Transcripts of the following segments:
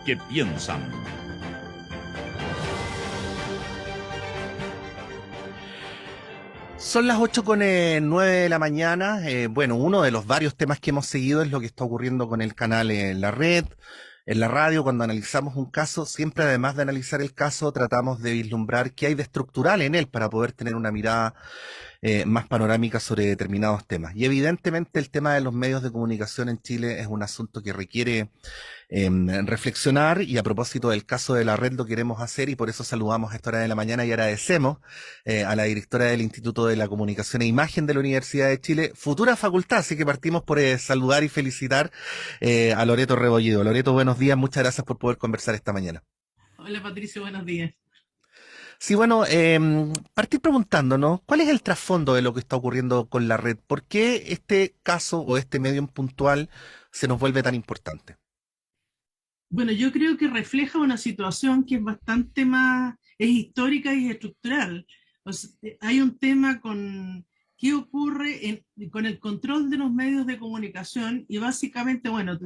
que piensan. Son las 8:09 de la mañana. Bueno, uno de los varios temas que hemos seguido es lo que está ocurriendo con el canal en la red, en la radio. Cuando analizamos un caso, siempre además de analizar el caso, tratamos de vislumbrar qué hay de estructural en él para poder tener una mirada más panorámica sobre determinados temas. Y evidentemente el tema de los medios de comunicación en Chile es un asunto que requiere reflexionar, y a propósito del caso de la red lo queremos hacer, y por eso saludamos a esta hora de la mañana y agradecemos a la directora del Instituto de la Comunicación e Imagen de la Universidad de Chile, futura facultad, así que partimos por saludar y felicitar a Loreto Rebollido. Loreto, buenos días, muchas gracias por poder conversar esta mañana. Hola Patricio, buenos días. Sí, bueno, partir preguntándonos, ¿cuál es el trasfondo de lo que está ocurriendo con la red? ¿Por qué este caso o este medio en puntual se nos vuelve tan importante? Bueno, yo creo que refleja una situación que es bastante más, es histórica y estructural. O sea, hay un tema con qué ocurre con el control de los medios de comunicación y básicamente, bueno,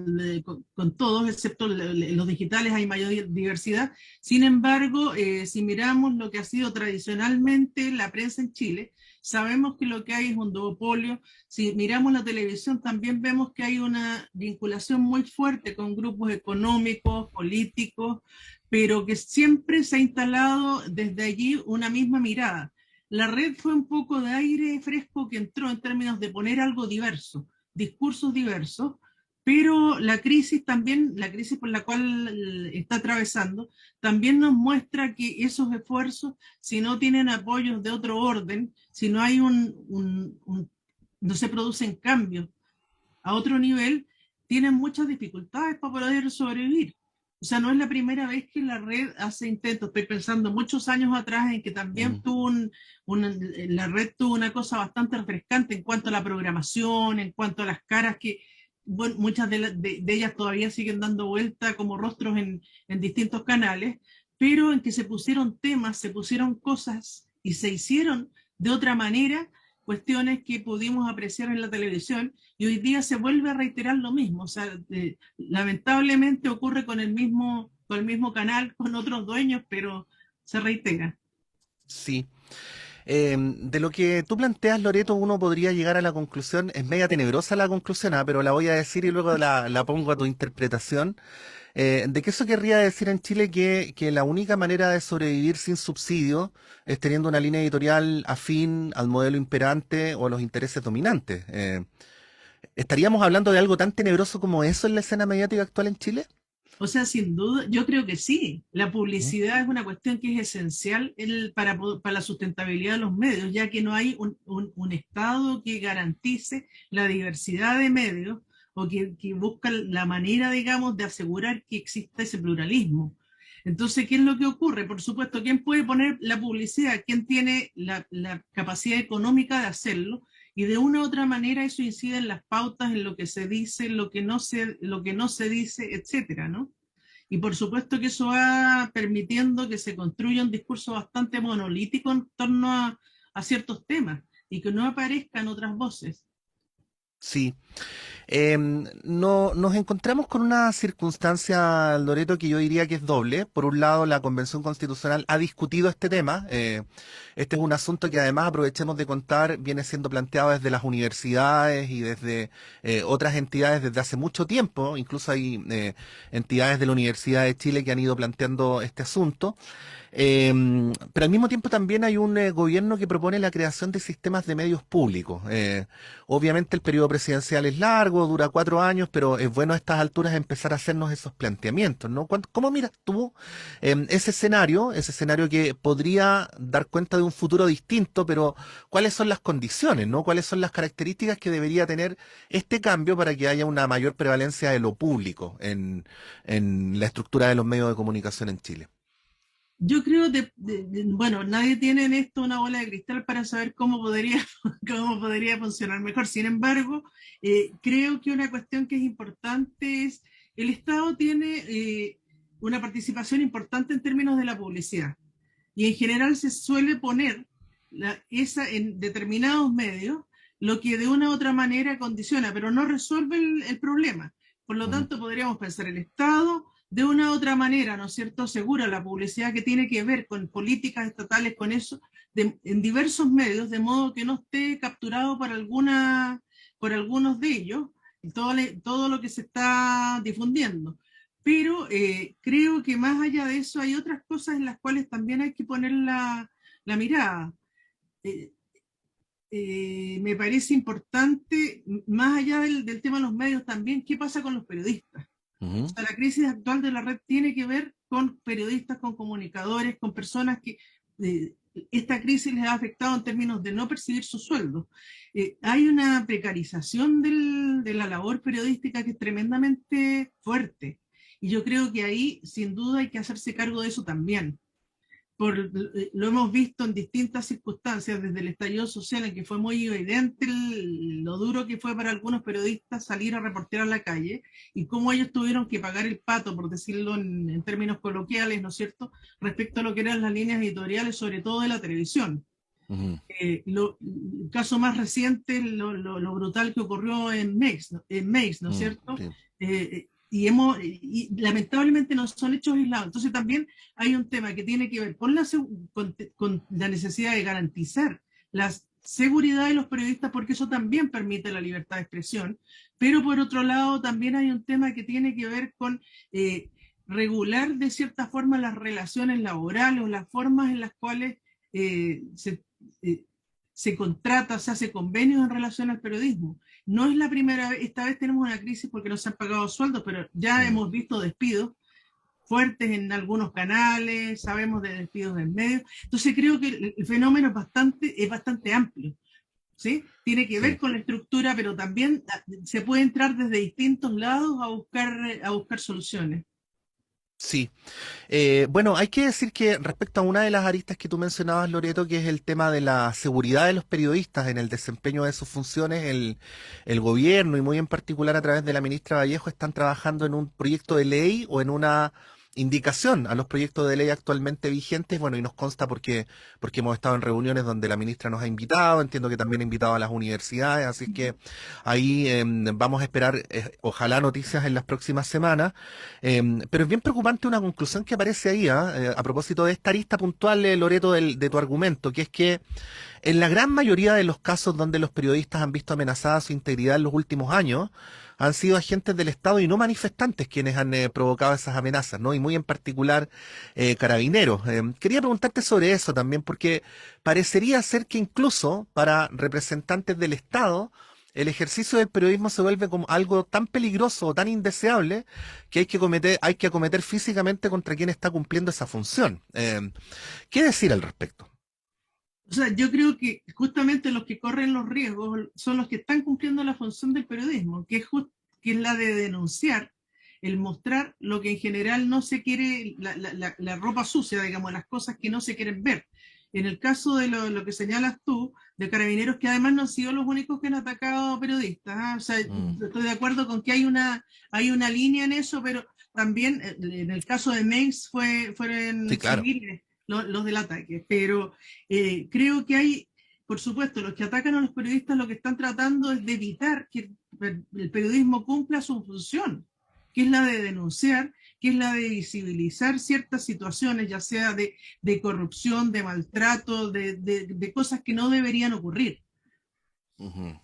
con todos, excepto los digitales, hay mayor diversidad. Sin embargo, si miramos lo que ha sido tradicionalmente la prensa en Chile, sabemos que lo que hay es un duopolio. Si miramos la televisión, también vemos que hay una vinculación muy fuerte con grupos económicos, políticos, pero que siempre se ha instalado desde allí una misma mirada. La red fue un poco de aire fresco que entró en términos de poner algo diverso, discursos diversos, pero la crisis también, la crisis por la cual está atravesando, también nos muestra que esos esfuerzos, si no tienen apoyos de otro orden, si no hay no se producen cambios a otro nivel, tienen muchas dificultades para poder sobrevivir. O sea, no es la primera vez que la red hace intentos. Estoy pensando muchos años atrás en que también la red tuvo una cosa bastante refrescante en cuanto a la programación, en cuanto a las caras que, bueno, muchas de ellas todavía siguen dando vuelta como rostros en distintos canales, pero en que se pusieron temas, se pusieron cosas y se hicieron de otra manera cuestiones que pudimos apreciar en la televisión, y hoy día se vuelve a reiterar lo mismo. O sea, lamentablemente ocurre con el mismo canal, con otros dueños, pero se reitera. Sí. De lo que tú planteas, Loreto, uno podría llegar a la conclusión, es media tenebrosa la conclusión, pero la voy a decir y luego la pongo a tu interpretación, de que eso querría decir en Chile que la única manera de sobrevivir sin subsidio es teniendo una línea editorial afín al modelo imperante o a los intereses dominantes. ¿Estaríamos hablando de algo tan tenebroso como eso en la escena mediática actual en Chile? O sea, sin duda, yo creo que sí. La ¿Mm? publicidad es una cuestión que es esencial para la sustentabilidad de los medios, ya que no hay un Estado que garantice la diversidad de medios o que busca la manera, digamos, de asegurar que exista ese pluralismo. Entonces, ¿qué es lo que ocurre? Por supuesto, ¿quién puede poner la publicidad? ¿Quién tiene la capacidad económica de hacerlo? Y de una u otra manera eso incide en las pautas, en lo que se dice, lo que no se dice, etcétera, ¿no? Y por supuesto que eso va permitiendo que se construya un discurso bastante monolítico en torno a ciertos temas y que no aparezcan otras voces. Sí. No, nos encontramos con una circunstancia, Loreto, que yo diría que es doble. Por un lado, la Convención Constitucional ha discutido este tema. Este es un asunto que, además, aprovechemos de contar, viene siendo planteado desde las universidades y desde otras entidades desde hace mucho tiempo. Incluso hay entidades de la Universidad de Chile que han ido planteando este asunto. Pero al mismo tiempo también hay un gobierno que propone la creación de sistemas de medios públicos. Obviamente el periodo presidencial es largo, dura 4 años, pero es bueno a estas alturas empezar a hacernos esos planteamientos, ¿no? ¿Cómo miras tú ese escenario que podría dar cuenta de un futuro distinto, pero cuáles son las condiciones, ¿no? ¿Cuáles son las características que debería tener este cambio para que haya una mayor prevalencia de lo público en la estructura de los medios de comunicación en Chile? Yo creo bueno, nadie tiene en esto una bola de cristal para saber cómo podría, cómo podría funcionar mejor. Sin embargo, creo que una cuestión que es importante es, el Estado tiene una participación importante en términos de la publicidad. Y en general se suele poner esa en determinados medios, lo que de una u otra manera condiciona, pero no resuelve el problema. Por lo Mm. tanto, podríamos pensar el Estado de una u otra manera, ¿no es cierto?, asegura la publicidad que tiene que ver con políticas estatales, con eso, en diversos medios, de modo que no esté capturado por algunos de ellos, todo lo que se está difundiendo. Pero creo que más allá de eso hay otras cosas en las cuales también hay que poner la mirada. Eh, Me parece importante, más allá del tema de los medios también, qué pasa con los periodistas. O Ujú, sea, la crisis actual de la red tiene que ver con periodistas, con comunicadores, con personas que eh, esta crisis les ha afectado en términos de no percibir su sueldo. Hay una precarización de la labor periodística que es tremendamente fuerte. Y yo creo que ahí, sin duda, hay que hacerse cargo de eso también. Lo hemos visto en distintas circunstancias, desde el estallido social, en que fue muy evidente lo duro que fue para algunos periodistas salir a reportear a la calle y cómo ellos tuvieron que pagar el pato, por decirlo en términos coloquiales, ¿no es cierto?, respecto a lo que eran las líneas editoriales, sobre todo de la televisión. ujú, El caso más reciente, lo brutal que ocurrió en Mex, ¿no es cierto? sí. Y lamentablemente no son hechos aislados. Entonces también hay un tema que tiene que ver con la necesidad de garantizar la seguridad de los periodistas, porque eso también permite la libertad de expresión, pero por otro lado también hay un tema que tiene que ver con regular de cierta forma las relaciones laborales o las formas en las cuales eh, se contrata, se hace convenios en relación al periodismo. No es la primera vez, esta vez tenemos una crisis porque no se han pagado sueldos, pero ya Mm. hemos visto despidos fuertes en algunos canales, sabemos de despidos en medios. Entonces creo que el fenómeno es bastante amplio. ¿Sí? Tiene que ver Sí. con la estructura, pero también se puede entrar desde distintos lados a buscar soluciones. Sí. Bueno, hay que decir que respecto a una de las aristas que tú mencionabas, Loreto, que es el tema de la seguridad de los periodistas en el desempeño de sus funciones, el gobierno y muy en particular a través de la ministra Vallejo están trabajando en un proyecto de ley o en una indicación a los proyectos de ley actualmente vigentes. Bueno, y nos consta porque hemos estado en reuniones donde la ministra nos ha invitado, entiendo que también ha invitado a las universidades, así es que ahí vamos a esperar, ojalá, noticias en las próximas semanas. Pero es bien preocupante una conclusión que aparece ahí, ¿ah? A propósito de esta arista puntual, Loreto, de tu argumento, que es que en la gran mayoría de los casos donde los periodistas han visto amenazada su integridad en los últimos años, han sido agentes del Estado y no manifestantes quienes han provocado esas amenazas, ¿no? Y muy en particular carabineros. Quería preguntarte sobre eso también, porque parecería ser que incluso para representantes del Estado, el ejercicio del periodismo se vuelve como algo tan peligroso o tan indeseable que hay que acometer físicamente contra quien está cumpliendo esa función. ¿Qué decir al respecto? O sea, yo creo que justamente los que corren los riesgos son los que están cumpliendo la función del periodismo, que es la de denunciar, el mostrar lo que en general no se quiere, la ropa sucia, digamos, las cosas que no se quieren ver. En el caso de lo que señalas tú, de carabineros, que además no han sido los únicos que han atacado periodistas, ¿ah? O sea, Mm, estoy de acuerdo con que hay una línea en eso, pero también en el caso de Mex sí, fueron claro. civiles los del ataque, pero creo que hay, por supuesto, los que atacan a los periodistas lo que están tratando es de evitar que el periodismo cumpla su función, que es la de denunciar, que es la de visibilizar ciertas situaciones, ya sea de corrupción, de maltrato, de cosas que no deberían ocurrir. Ujú.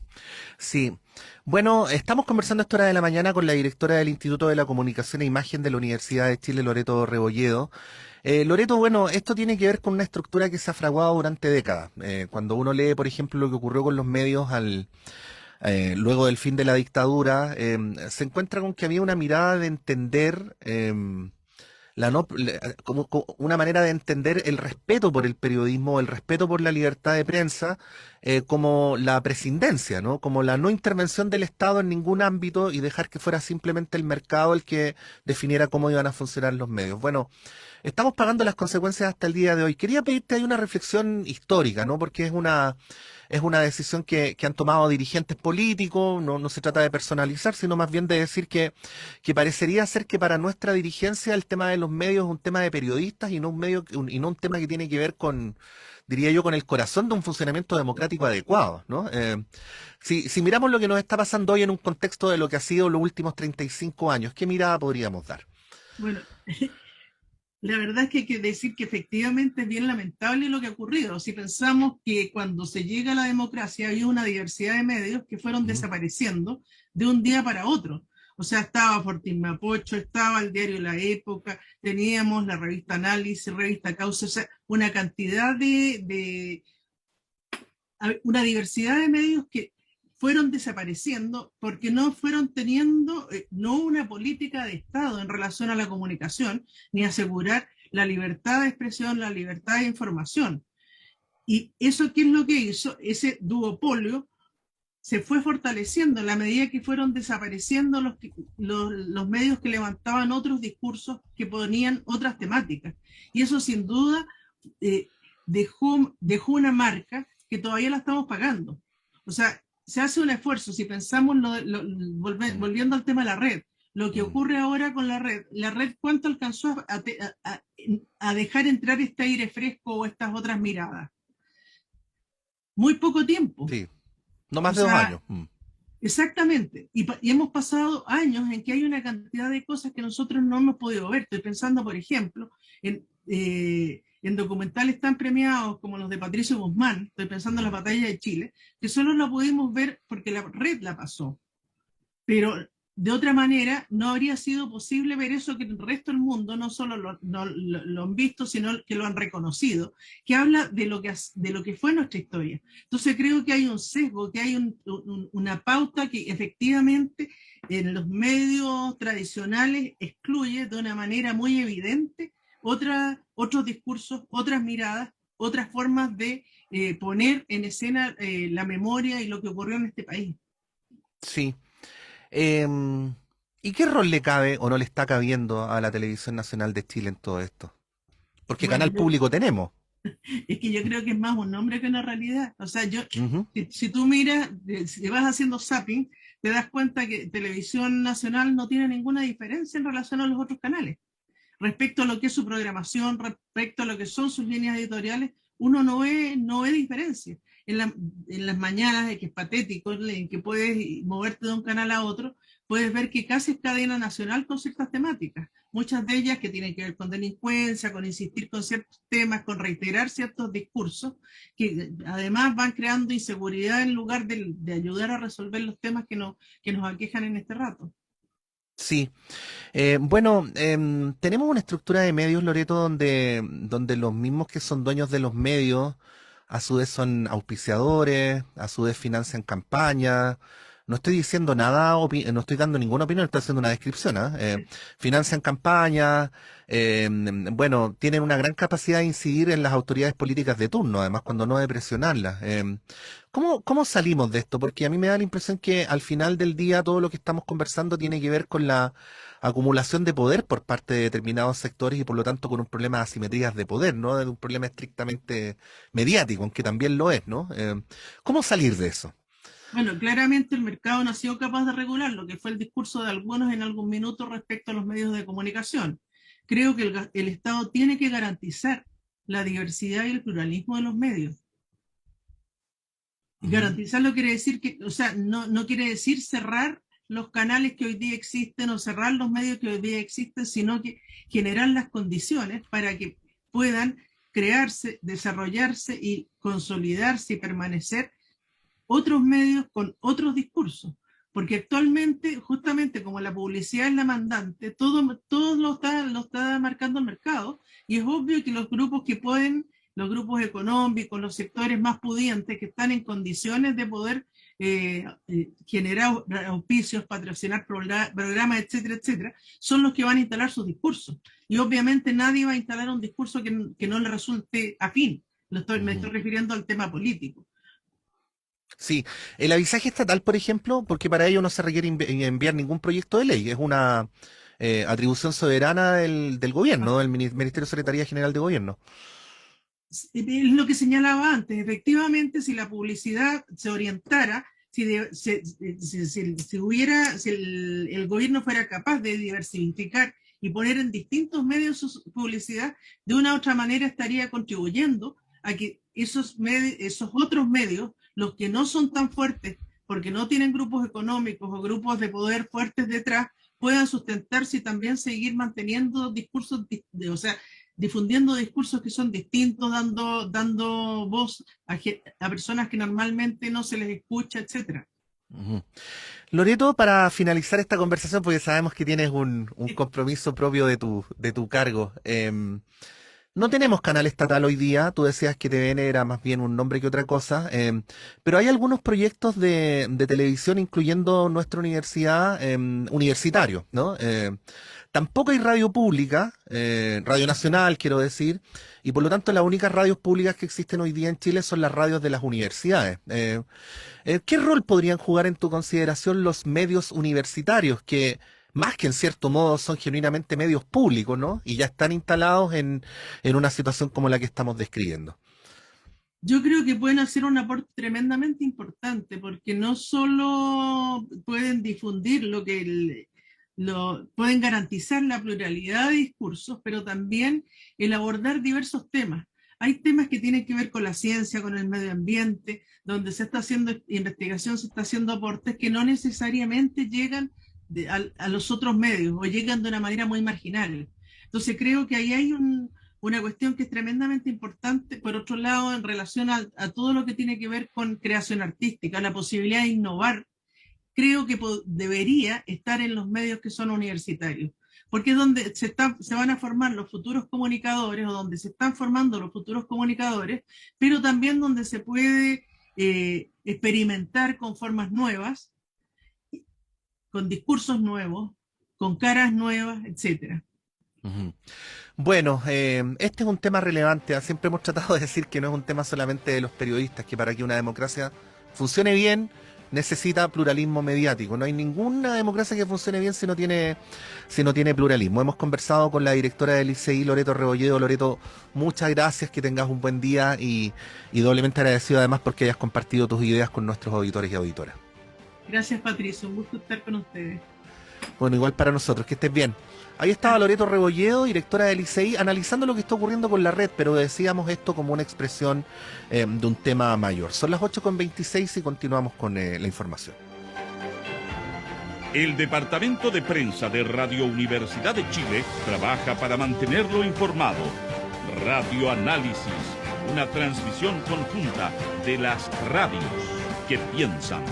Sí, bueno, estamos conversando a esta hora de la mañana con la directora del Instituto de la Comunicación e Imagen de la Universidad de Chile, Loreto Rebolledo. Loreto, bueno, esto tiene que ver con una estructura que se ha fraguado durante décadas. Cuando uno lee, por ejemplo, lo que ocurrió con los medios luego del fin de la dictadura, se encuentra con que había una mirada de entender la no, como una manera de entender el respeto por el periodismo, el respeto por la libertad de prensa, como la prescindencia, ¿no? Como la no intervención del Estado en ningún ámbito y dejar que fuera simplemente el mercado el que definiera cómo iban a funcionar los medios. Bueno, estamos pagando las consecuencias hasta el día de hoy. Quería pedirte ahí una reflexión histórica, ¿no? Porque es una decisión que han tomado dirigentes políticos, no se trata de personalizar, sino más bien de decir que parecería ser que para nuestra dirigencia el tema de los medios es un tema de periodistas y no y no un tema que tiene que ver con, diría yo, con el corazón de un funcionamiento democrático adecuado, ¿no? Si miramos lo que nos está pasando hoy en un contexto de lo que ha sido los últimos 35 años, ¿qué mirada podríamos dar? Bueno, la verdad es que hay que decir que efectivamente es bien lamentable lo que ha ocurrido. Si pensamos que cuando se llega a la democracia había una diversidad de medios que fueron Ujú. desapareciendo de un día para otro. O sea, estaba Fortín Mapocho, estaba el diario La Época, teníamos la revista Análisis, revista Causa, o sea, una cantidad una diversidad de medios que fueron desapareciendo porque no fueron teniendo no una política de Estado en relación a la comunicación, ni asegurar la libertad de expresión, la libertad de información. Y eso, ¿qué es lo que hizo? Ese duopolio se fue fortaleciendo en la medida que fueron desapareciendo los medios que levantaban otros discursos que ponían otras temáticas. Y eso sin duda eh, dejó una marca que todavía la estamos pagando. O sea, se hace un esfuerzo, si pensamos, Mm, volviendo al tema de la red, lo que mm. ocurre ahora con la red, ¿cuánto alcanzó a dejar entrar este aire fresco o estas otras miradas? Muy poco tiempo. Sí, no O más de dos sea, años. Mm. exactamente, y hemos pasado años en que hay una cantidad de cosas que nosotros no hemos podido ver. Estoy pensando, por ejemplo, en documentales tan premiados como los de Patricio Guzmán, estoy pensando en la Ujú. batalla de Chile, que solo la pudimos ver porque la red la pasó. Pero de otra manera, no habría sido posible ver eso que el resto del mundo no solo lo han visto, sino que lo han reconocido, que habla de lo que fue nuestra historia. Entonces creo que hay un sesgo, que hay una pauta que efectivamente en los medios tradicionales excluye de una manera muy evidente otros discursos, otras miradas, otras formas de poner en escena la memoria y lo que ocurrió en este país. Sí. Em, ¿Y qué rol le cabe o no le está cabiendo a la Televisión Nacional de Chile en todo esto? Porque Bueno, canal público tenemos. es que yo creo que es más un nombre que una realidad. O sea, Ujú. si tú miras, si vas haciendo zapping, te das cuenta que Televisión Nacional no tiene ninguna diferencia en relación a los otros canales. Respecto a lo que es su programación, respecto a lo que son sus líneas editoriales, uno no ve diferencia. En las mañanas, que es patético, en que puedes moverte de un canal a otro, puedes ver que casi es cadena nacional con ciertas temáticas. Muchas de ellas que tienen que ver con delincuencia, con insistir con ciertos temas, con reiterar ciertos discursos, que además van creando inseguridad en lugar de ayudar a resolver los temas que nos aquejan en este rato. Sí. Bueno, tenemos una estructura de medios, Loreto, donde los mismos que son dueños de los medios, a su vez son auspiciadores, a su vez financian campañas. No estoy diciendo nada, no estoy dando ninguna opinión, estoy haciendo una descripción, ¿ah? Financian campañas, bueno, tienen una gran capacidad de incidir en las autoridades políticas de turno, además cuando no de presionarlas. ¿Cómo salimos de esto? Porque a mí me da la impresión que al final del día todo lo que estamos conversando tiene que ver con la acumulación de poder por parte de determinados sectores y por lo tanto con un problema de asimetrías de poder, no de un problema estrictamente mediático, aunque también lo es, ¿no? ¿Cómo salir de eso? Bueno, claramente el mercado no ha sido capaz de regular lo que fue el discurso de algunos en algún minuto respecto a los medios de comunicación. Creo que el Estado tiene que garantizar la diversidad y el pluralismo de los medios. Y Ujú. garantizarlo quiere decir que, o sea, no quiere decir cerrar los canales que hoy día existen o cerrar los medios que hoy día existen, sino que generar las condiciones para que puedan crearse, desarrollarse y consolidarse y permanecer otros medios con otros discursos. Porque actualmente, justamente como la publicidad es la mandante, todo lo está marcando el mercado y es obvio que los grupos que pueden, los grupos económicos, los sectores más pudientes que están en condiciones de poder generar auspicios, patrocinar programas, etcétera, etcétera, son los que van a instalar sus discursos. Y obviamente nadie va a instalar un discurso que no le resulte afín. Me estoy Ujú. refiriendo al tema político. Sí, el avisaje estatal, por ejemplo, porque para ello no se requiere enviar ningún proyecto de ley, es una atribución soberana del gobierno, del Ministerio de Secretaría General de Gobierno. Es lo que señalaba antes, efectivamente, si la publicidad se orientara, si el gobierno fuera capaz de diversificar y poner en distintos medios su publicidad, de una u otra manera estaría contribuyendo a que esos otros medios, los que no son tan fuertes, porque no tienen grupos económicos o grupos de poder fuertes detrás, puedan sustentarse y también seguir manteniendo discursos, o sea, difundiendo discursos que son distintos, dando voz a personas que normalmente no se les escucha, etcétera. Ujú. Loreto, para finalizar esta conversación, porque sabemos que tienes un compromiso propio de tu cargo. No tenemos canal estatal hoy día, tú decías que TVN era más bien un nombre que otra cosa, pero hay algunos proyectos de televisión, incluyendo nuestra universidad, universitarios, ¿no? Tampoco hay radio pública, radio nacional, quiero decir, y por lo tanto las únicas radios públicas que existen hoy día en Chile son las radios de las universidades. ¿Qué rol podrían jugar en tu consideración los medios universitarios que, más que en cierto modo, son genuinamente medios públicos, ¿no? Y ya están instalados en una situación como la que estamos describiendo? Yo creo que pueden hacer un aporte tremendamente importante, porque no solo pueden difundir pueden garantizar la pluralidad de discursos, pero también el abordar diversos temas. Hay temas que tienen que ver con la ciencia, con el medio ambiente, donde se está haciendo investigación, se está haciendo aportes que no necesariamente llegan a los otros medios o llegan de una manera muy marginal. Entonces creo que ahí hay una cuestión que es tremendamente importante, por otro lado, en relación a todo lo que tiene que ver con creación artística, la posibilidad de innovar, creo que debería estar en los medios que son universitarios, porque es donde se van a formar los futuros comunicadores o donde se están formando los futuros comunicadores, pero también donde se puede experimentar con formas nuevas, con discursos nuevos, con caras nuevas, etcétera. Ujú. Bueno, este es un tema relevante. Siempre hemos tratado de decir que no es un tema solamente de los periodistas, que para que una democracia funcione bien necesita pluralismo mediático. No hay ninguna democracia que funcione bien si no tiene pluralismo. Hemos conversado con la directora del ICI, Loreto Rebolledo. Loreto, muchas gracias, que tengas un buen día y doblemente agradecido además porque hayas compartido tus ideas con nuestros auditores y auditoras. Gracias, Patricio. Un gusto estar con ustedes. Bueno, igual para nosotros, que estés bien. Ahí estaba Loreto Rebolledo, directora del ICI, analizando lo que está ocurriendo con la red, pero decíamos esto como una expresión de un tema mayor. Son las 8:26 y continuamos con la información. El Departamento de Prensa de Radio Universidad de Chile trabaja para mantenerlo informado. Radio Análisis, una transmisión conjunta de las radios que piensan.